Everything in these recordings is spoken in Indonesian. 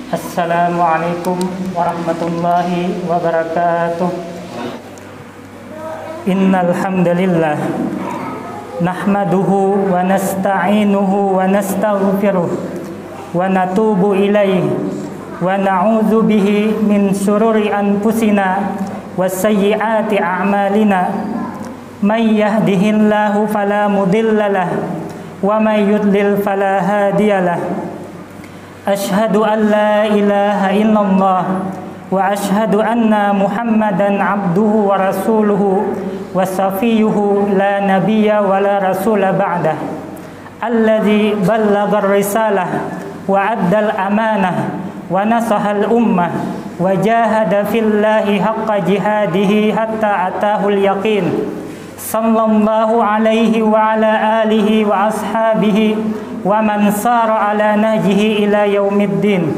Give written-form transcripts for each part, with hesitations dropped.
Assalamualaikum warahmatullahi wabarakatuh. Innal hamdalillah nahmaduhu wa nasta'inuhu wa nastaghfiruh wa natubu ilaihi wa na'udzu bihi min syururi anfusina wa sayyiati a'malina. May yahdihillahu fala mudhillalah wa may yudlil fala hadiyalah. Asyhadu an la ilaha illallah wa asyhadu anna Muhammadan abduhu wa rasuluhu wa safiyuhu la nabiyya wa la rasula ba'dah. Alladzi ballagha risalah wa addal amanah wa nasahal ummah wa jahada fillahi haqqa jihadihi hatta atahul yaqin. Sallallahu alaihi wa ala alihi wa ashabihi wa man sara ala nahjihi ila yaumiddin.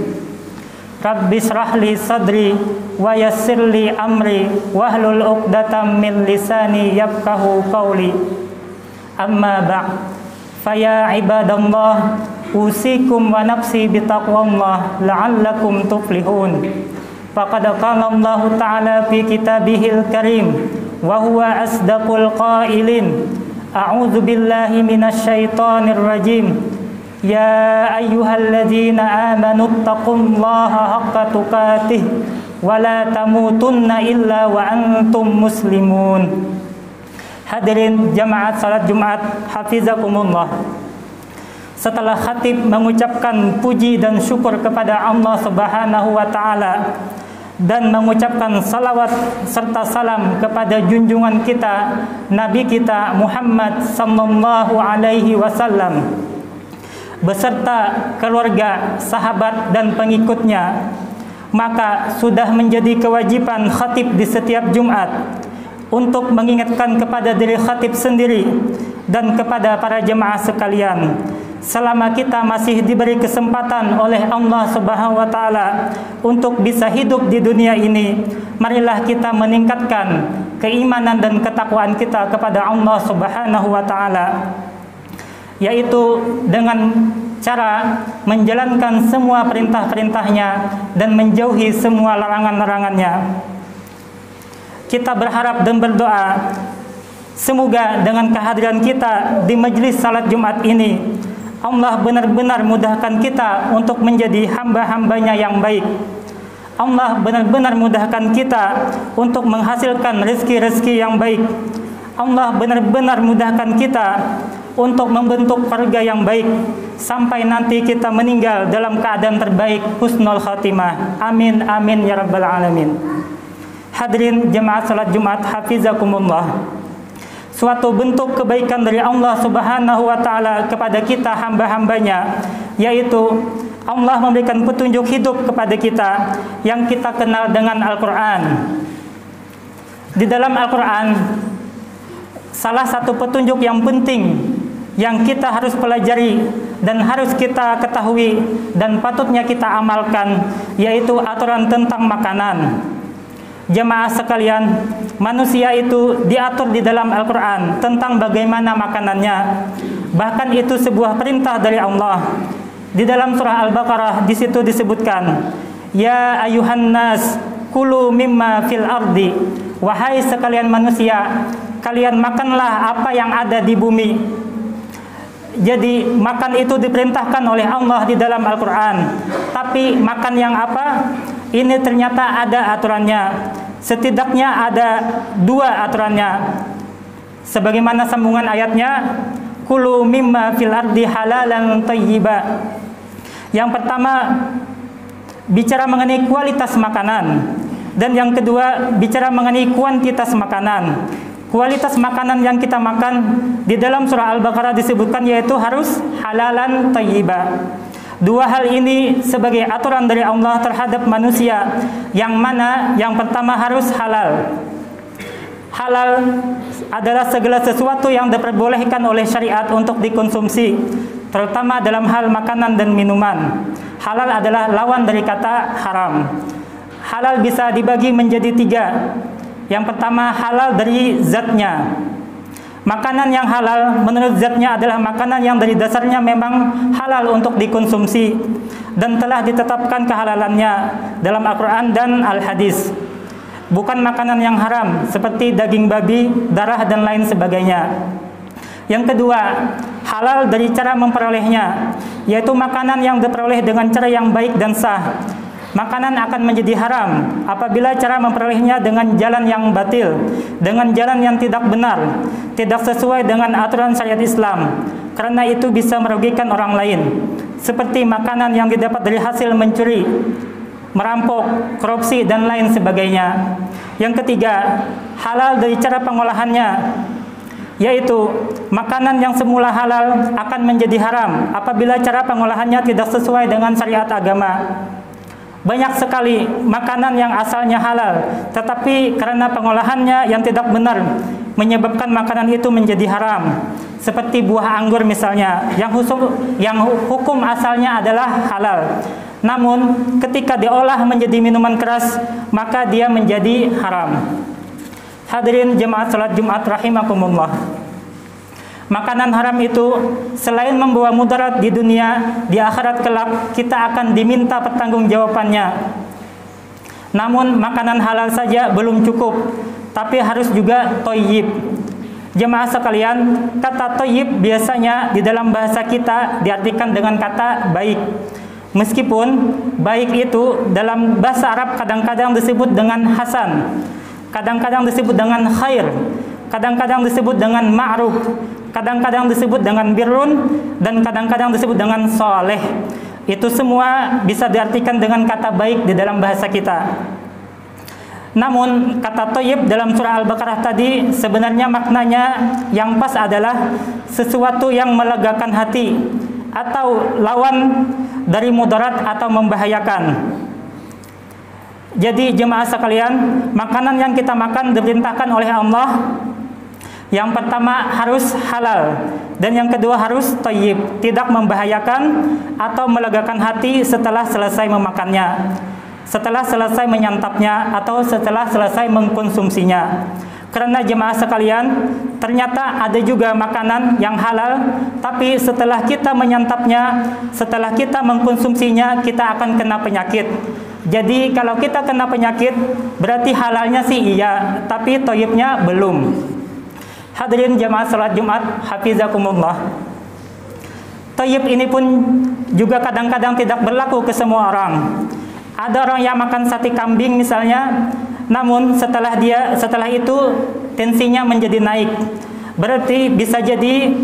Rabbi shrah li sadri wa yassir li amri wahlul 'uqdatam min lisani yafqahu qawli. Amma ba'd, faya ibadallah usikum wa nafsi bitaqwallah la'allakum tuflihun. Faqad qala Allah ta'ala fi kitabihil karim wa huwa asdaqul qailin. A'udzu billahi minasyaitonir rajim. Ya ayyuhalladzina amanu taqullaha haqqa tuqatih wa la tamutunna illa wa antum muslimun. Hadirin jamaah salat Jumat hafizakumullah. Setelah khatib mengucapkan puji dan syukur kepada Allah Subhanahu wa taala dan mengucapkan salawat serta salam kepada junjungan kita, Nabi kita Muhammad sallallahu alaihi wasallam beserta keluarga, sahabat dan pengikutnya, maka sudah menjadi kewajiban khatib di setiap Jumat untuk mengingatkan kepada diri khatib sendiri dan kepada para jemaah sekalian, selama kita masih diberi kesempatan oleh Allah Subhanahu wa taala untuk bisa hidup di dunia ini, marilah kita meningkatkan keimanan dan ketakwaan kita kepada Allah Subhanahu wa taala, yaitu dengan cara menjalankan semua perintah-perintahnya dan menjauhi semua larangan-larangannya. Kita berharap dan berdoa semoga dengan kehadiran kita di majelis salat Jumat ini, Allah benar-benar mudahkan kita untuk menjadi hamba-hambanya yang baik. Allah benar-benar mudahkan kita untuk menghasilkan rezeki-rezeki yang baik. Allah benar-benar mudahkan kita untuk membentuk keluarga yang baik sampai nanti kita meninggal dalam keadaan terbaik, husnul khatimah. Amin amin ya rabbal alamin. Hadirin jemaah salat Jumat hafizakumullah. Suatu bentuk kebaikan dari Allah Subhanahu wa taala kepada kita hamba-hambanya, yaitu Allah memberikan petunjuk hidup kepada kita yang kita kenal dengan Al-Qur'an. Di dalam Al-Qur'an, salah satu petunjuk yang penting yang kita harus pelajari dan harus kita ketahui dan patutnya kita amalkan, yaitu aturan tentang makanan. Jemaah sekalian, manusia itu diatur di dalam Al-Quran tentang bagaimana makanannya. Bahkan itu sebuah perintah dari Allah. Di dalam surah Al-Baqarah di situ disebutkan, Ya ayuhan nas kulu mimma fil ardi. Wahai sekalian manusia, kalian makanlah apa yang ada di bumi. Jadi makan itu diperintahkan oleh Allah di dalam Al-Quran. Tapi makan yang apa? Ini ternyata ada aturannya. Setidaknya ada dua aturannya. Sebagaimana sambungan ayatnya, Kulu mimma fil ardi halalan thayyiba. Yang pertama bicara mengenai kualitas makanan, dan yang kedua bicara mengenai kuantitas makanan. Kualitas makanan yang kita makan di dalam surah Al-Baqarah disebutkan yaitu harus halalan thayyiba. Dua hal ini sebagai aturan dari Allah terhadap manusia, yang mana yang pertama harus halal. Halal adalah segala sesuatu yang diperbolehkan oleh syariat untuk dikonsumsi, terutama dalam hal makanan dan minuman. Halal adalah lawan dari kata haram. Halal bisa dibagi menjadi tiga. Yang pertama, halal dari zatnya. Makanan yang halal menurut zatnya adalah makanan yang dari dasarnya memang halal untuk dikonsumsi. dan telah ditetapkan kehalalannya dalam Al-Quran dan Al-Hadis. Bukan makanan yang haram seperti daging babi, darah dan lain sebagainya. Yang kedua, halal dari cara memperolehnya, yaitu makanan yang diperoleh dengan cara yang baik dan sah. Makanan akan menjadi haram apabila cara memperolehnya dengan jalan yang batil, dengan jalan yang tidak benar, tidak sesuai dengan aturan syariat Islam, karena itu bisa merugikan orang lain. Seperti makanan yang didapat dari hasil mencuri, merampok, korupsi, dan lain sebagainya. Yang ketiga, halal dari cara pengolahannya, yaitu makanan yang semula halal akan menjadi haram apabila cara pengolahannya tidak sesuai dengan syariat agama. Banyak sekali makanan yang asalnya halal, tetapi karena pengolahannya yang tidak benar menyebabkan makanan itu menjadi haram. Seperti buah anggur misalnya, yang hukum asalnya adalah halal. Namun ketika diolah menjadi minuman keras, maka dia menjadi haram. Hadirin jemaah salat Jumat rahimakumullah. Makanan haram itu selain membawa mudarat di dunia, di akhirat kelak kita akan diminta pertanggungjawabannya. Namun makanan halal saja belum cukup, tapi harus juga thayyib. Jemaah sekalian, kata thayyib biasanya di dalam bahasa kita diartikan dengan kata baik. Meskipun baik itu dalam bahasa Arab kadang-kadang disebut dengan hasan, kadang-kadang disebut dengan khair, kadang-kadang disebut dengan ma'ruf, kadang-kadang disebut dengan birrun, dan kadang-kadang disebut dengan soleh. Itu semua bisa diartikan dengan kata baik di dalam bahasa kita. Namun kata thayyib dalam surah Al-Baqarah tadi sebenarnya maknanya yang pas adalah sesuatu yang melegakan hati atau lawan dari mudarat atau membahayakan. Jadi jemaah sekalian, makanan yang kita makan diperintahkan oleh Allah. Yang pertama harus halal, dan yang kedua harus thayyib, tidak membahayakan atau melegakan hati setelah selesai memakannya, setelah selesai menyantapnya, atau setelah selesai mengkonsumsinya. Karena jemaah sekalian, ternyata ada juga makanan yang halal, tapi setelah kita menyantapnya, setelah kita mengkonsumsinya, kita akan kena penyakit. Jadi kalau kita kena penyakit, berarti halalnya sih iya, tapi thayyibnya belum. Hadirin jamaah salat Jumat hafizakumullah. Thayyib ini pun juga kadang-kadang tidak berlaku ke semua orang. Ada orang yang makan sate kambing misalnya, namun setelah itu tensinya menjadi naik. Berarti bisa jadi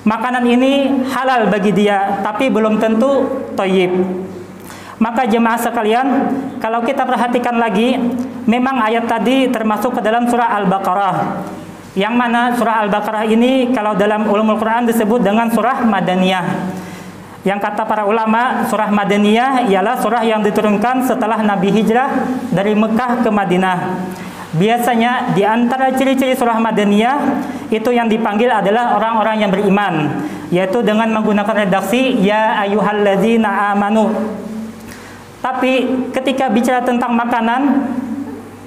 makanan ini halal bagi dia, tapi belum tentu thayyib. Maka jemaah sekalian, kalau kita perhatikan lagi, memang ayat tadi termasuk ke dalam surah Al-Baqarah. Yang mana surah Al-Baqarah ini kalau dalam ulumul Quran disebut dengan surah Madaniyah. Yang kata para ulama, surah Madaniyah ialah surah yang diturunkan setelah Nabi hijrah dari Mekah ke Madinah. Biasanya di antara ciri-ciri surah Madaniyah itu yang dipanggil adalah orang-orang yang beriman, yaitu dengan menggunakan redaksi ya ayyuhalladzina amanu. Tapi ketika bicara tentang makanan,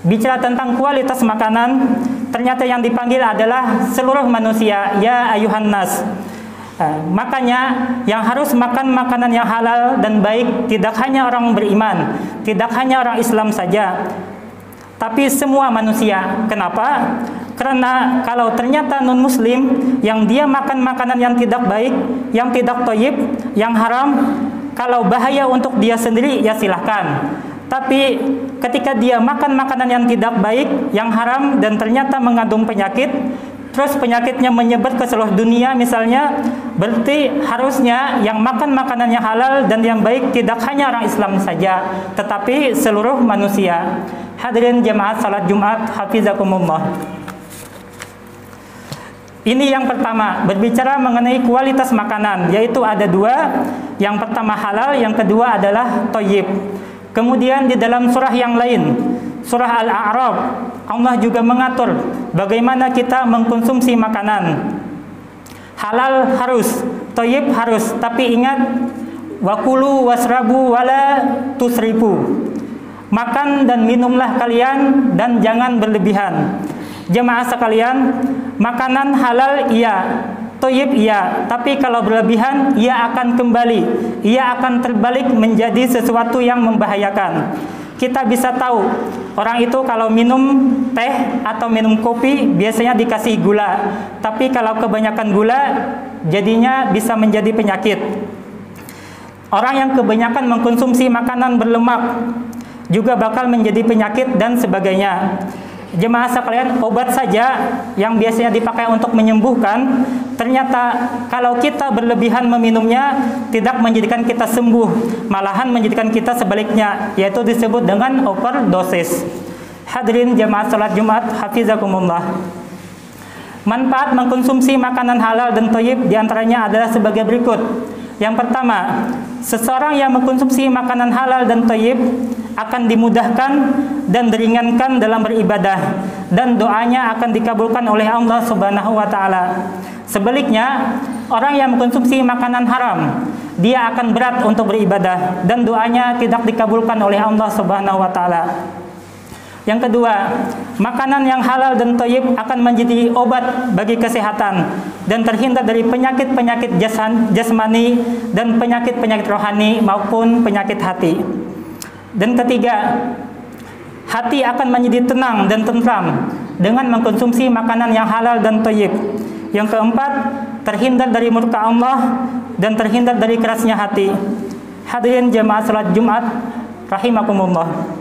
bicara tentang kualitas makanan, ternyata yang dipanggil adalah seluruh manusia, ya ayuhan nas. Makanya yang harus makan makanan yang halal dan baik tidak hanya orang beriman, tidak hanya orang Islam saja, tapi semua manusia. Kenapa? Karena kalau ternyata non-muslim yang dia makan makanan yang tidak baik, yang tidak thayyib, yang haram, kalau bahaya untuk dia sendiri ya silahkan. Tapi ketika dia makan makanan yang tidak baik, yang haram, dan ternyata mengandung penyakit, terus penyakitnya menyebar ke seluruh dunia misalnya, berarti harusnya yang makan makanan yang halal dan yang baik tidak hanya orang Islam saja, tetapi seluruh manusia. Hadirin jemaah salat Jumat hafizakumullah. Ini yang pertama, berbicara mengenai kualitas makanan, yaitu ada dua. Yang pertama halal, yang kedua adalah thayyib. Kemudian di dalam surah yang lain, surah Al-A'raf, Allah juga mengatur bagaimana kita mengkonsumsi makanan. Halal harus, thayyib harus, tapi ingat, wakulu wasrabu wala tusrifu. Makan dan minumlah kalian dan jangan berlebihan. Jemaah sekalian, makanan halal iya, Toyib iya, tapi kalau berlebihan ia akan kembali, ia akan terbalik menjadi sesuatu yang membahayakan. Kita bisa tahu orang itu kalau minum teh atau minum kopi biasanya dikasih gula, tapi kalau kebanyakan gula jadinya bisa menjadi penyakit. Orang yang kebanyakan mengkonsumsi makanan berlemak juga bakal menjadi penyakit dan sebagainya. Jemaah sekalian, obat saja yang biasanya dipakai untuk menyembuhkan, ternyata kalau kita berlebihan meminumnya tidak menjadikan kita sembuh, malahan menjadikan kita sebaliknya, yaitu disebut dengan overdosis. Hadirin jemaah salat Jumat, hafizakumullah. Manfaat mengkonsumsi makanan halal dan thayyib diantaranya adalah sebagai berikut. Yang pertama, seseorang yang mengkonsumsi makanan halal dan thayyib akan dimudahkan dan diringankan dalam beribadah, dan doanya akan dikabulkan oleh Allah Subhanahu wa taala. Sebaliknya, orang yang mengkonsumsi makanan haram, dia akan berat untuk beribadah dan doanya tidak dikabulkan oleh Allah Subhanahu wa taala. Yang kedua, makanan yang halal dan thayyib akan menjadi obat bagi kesehatan dan terhindar dari penyakit-penyakit jasmani dan penyakit-penyakit rohani maupun penyakit hati. Dan ketiga, hati akan menjadi tenang dan tentram dengan mengkonsumsi makanan yang halal dan thayyib. Yang keempat, terhindar dari murka Allah dan terhindar dari kerasnya hati. Hadirin jemaah salat Jumat rahimakumullah.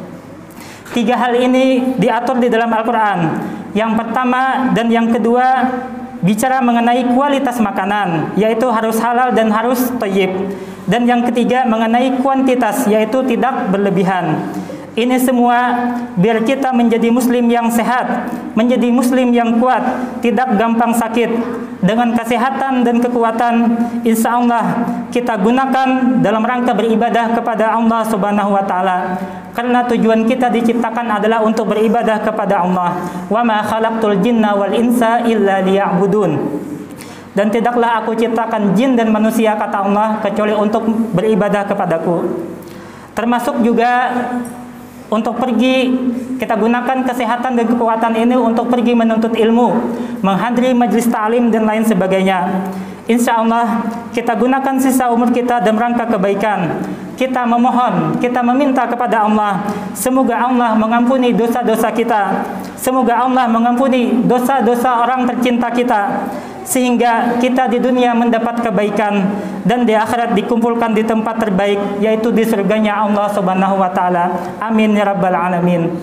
Tiga hal ini diatur di dalam Al-Quran. Yang pertama dan yang kedua bicara mengenai kualitas makanan, yaitu harus halal dan harus thayyib. Dan yang ketiga mengenai kuantitas, yaitu tidak berlebihan. Ini semua biar kita menjadi muslim yang sehat, menjadi muslim yang kuat, tidak gampang sakit. Dengan kesehatan dan kekuatan, insya Allah kita gunakan dalam rangka beribadah kepada Allah Subhanahu wa taala. Karena tujuan kita diciptakan adalah untuk beribadah kepada Allah. Wa ma khalaqtul jinna wal insa illa liya'budun. Dan tidaklah aku ciptakan jin dan manusia, kata Allah, kecuali untuk beribadah kepadaku. Termasuk juga untuk pergi, kita gunakan kesehatan dan kekuatan ini untuk pergi menuntut ilmu, menghadiri majlis ta'lim dan lain sebagainya. Insya Allah kita gunakan sisa umur kita dalam rangka kebaikan. Kita memohon, kita meminta kepada Allah, semoga Allah mengampuni dosa-dosa kita, semoga Allah mengampuni dosa-dosa orang tercinta kita, sehingga kita di dunia mendapat kebaikan dan di akhirat dikumpulkan di tempat terbaik, yaitu di surganya Allah Subhanahu wa taala. Amin ya rabbal alamin.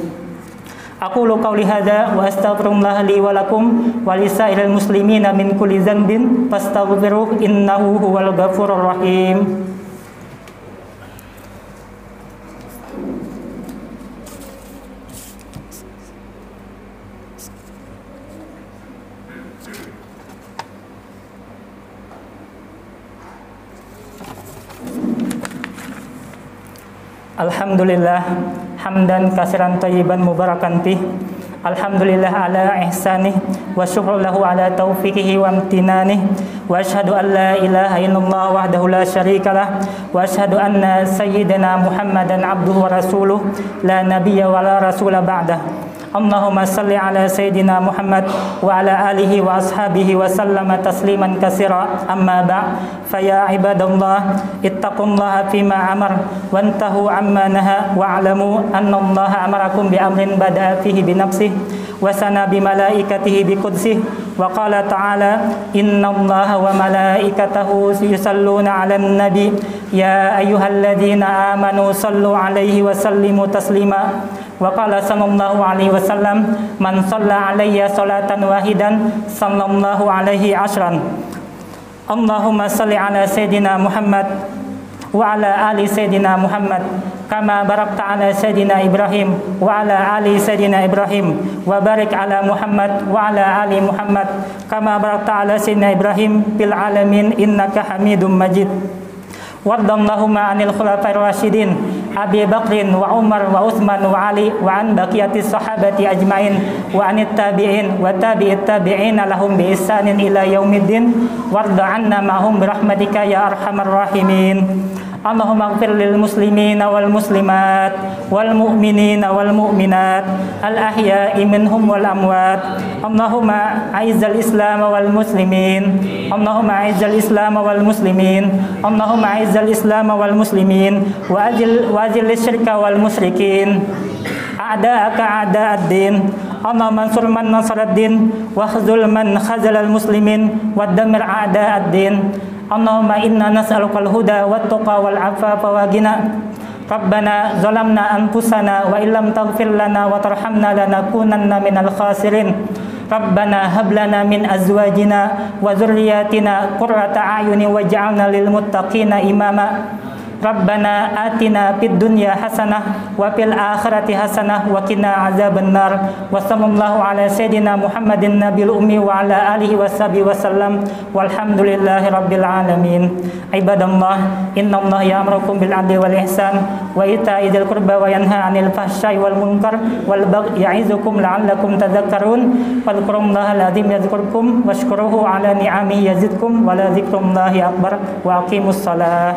Aqulu qauli hadza wa astaghfirullah li wa lakum wa lisairil muslimina min kulli dzanbin fastaghfiruhu innahu huwal ghafurur rahim. Alhamdulillah hamdan katsiran thayyiban mubarakan fih. Alhamdulillah ala ihsanih wa syukru lahu ala taufiqihi wa amtinanih. Wa asyhadu an la ilaha illallah wahdahu la syarikalah wa asyhadu anna sayyidina Muhammadan abduhu wa rasuluh la nabiyya wa la rasula ba'dah. Allahumma salli ala sayyidina Muhammad wa ala alihi wa ashabihi wa sallama tasliman katsira. Amma ba' fa ya ibadallah ittaqullaha fima amar wantahu amma naha wa'lamu anna Allah amarakum bi amrin bada'a fihi bi nafsihi wa sana bi malaikatihi bi qudsih wa qala ta'ala innallaha wa malaikatahu yusalluna 'alan nabi ya ayyuhalladzina amanu sallu 'alaihi wa sallimu taslima. Wa qala sallallahu alaihi wasallam man shalla alayya salatan wahidan sallallahu alaihi ashran. Allahumma salli ala sayyidina Muhammad wa ala ali sayyidina Muhammad kama barakta ala sayyidina Ibrahim wa ala ali sayyidina Ibrahim wa barik ala Muhammad wa ala ali Muhammad kama barakta ala sayyidina Ibrahim fil alamin innaka Hamidum Majid. Wardallahumma anil khulafa'ir rasyidin Abi Bakrin wa Umar wa Utsman wa Ali wa an baqiyatis sahabati ajmain wa anit tabi'in wa tabi'it tabi'in lahum bi ihsanin ila yaumiddin warda 'anna ma'hum birahmatika ya arhamar rahimin. Allahumma ighfir lil muslimina wal muslimat wal mu'minina wal mu'minat al ahya'i minhum wal amwat. Allahumma a'izzal islam wal muslimin. Allahumma a'izzal islam wal muslimin. Allahumma a'izzal islam wal muslimin wa azil syirka wal musyrikin. A'da'aka a'da'ad-din. Allahumma ansur man nasaraddin wa khzul man khazalal muslimin wa dammir a'da'ad-din. Allahumma inna nas'alukal huda wat tuqa wal afafa wa ghina. Rabbana zalamna anfusana wa illam taghfir lana wa tarhamna lanakunanna minal khasirin. Rabbana hab lana min azwajina wa dzurriyyatina qurrata a'yuni waj'alna lil muttaqina imama. Rabbana atina fid dunya hasanah wa fil akhirati hasanah wa qina azabannar. Wa sallallahu ala sayidina Muhammadin nabiyil ummi wa ala alihi washabihi wasallam. Walhamdulillahi rabbil alamin. Ibadallah, innallaha ya'murukum bil adli wal ihsan wa ita'i dzil qurba wa yanha 'anil fahsya'i wal munkar wal baghi ya'izukum la'allakum tadhakkarun. Fadhkurullaha al-'azim yadhkurkum washkuruhu 'ala ni'amihi yazidkum wa la dzikrullahi akbar wa aqimus shalah.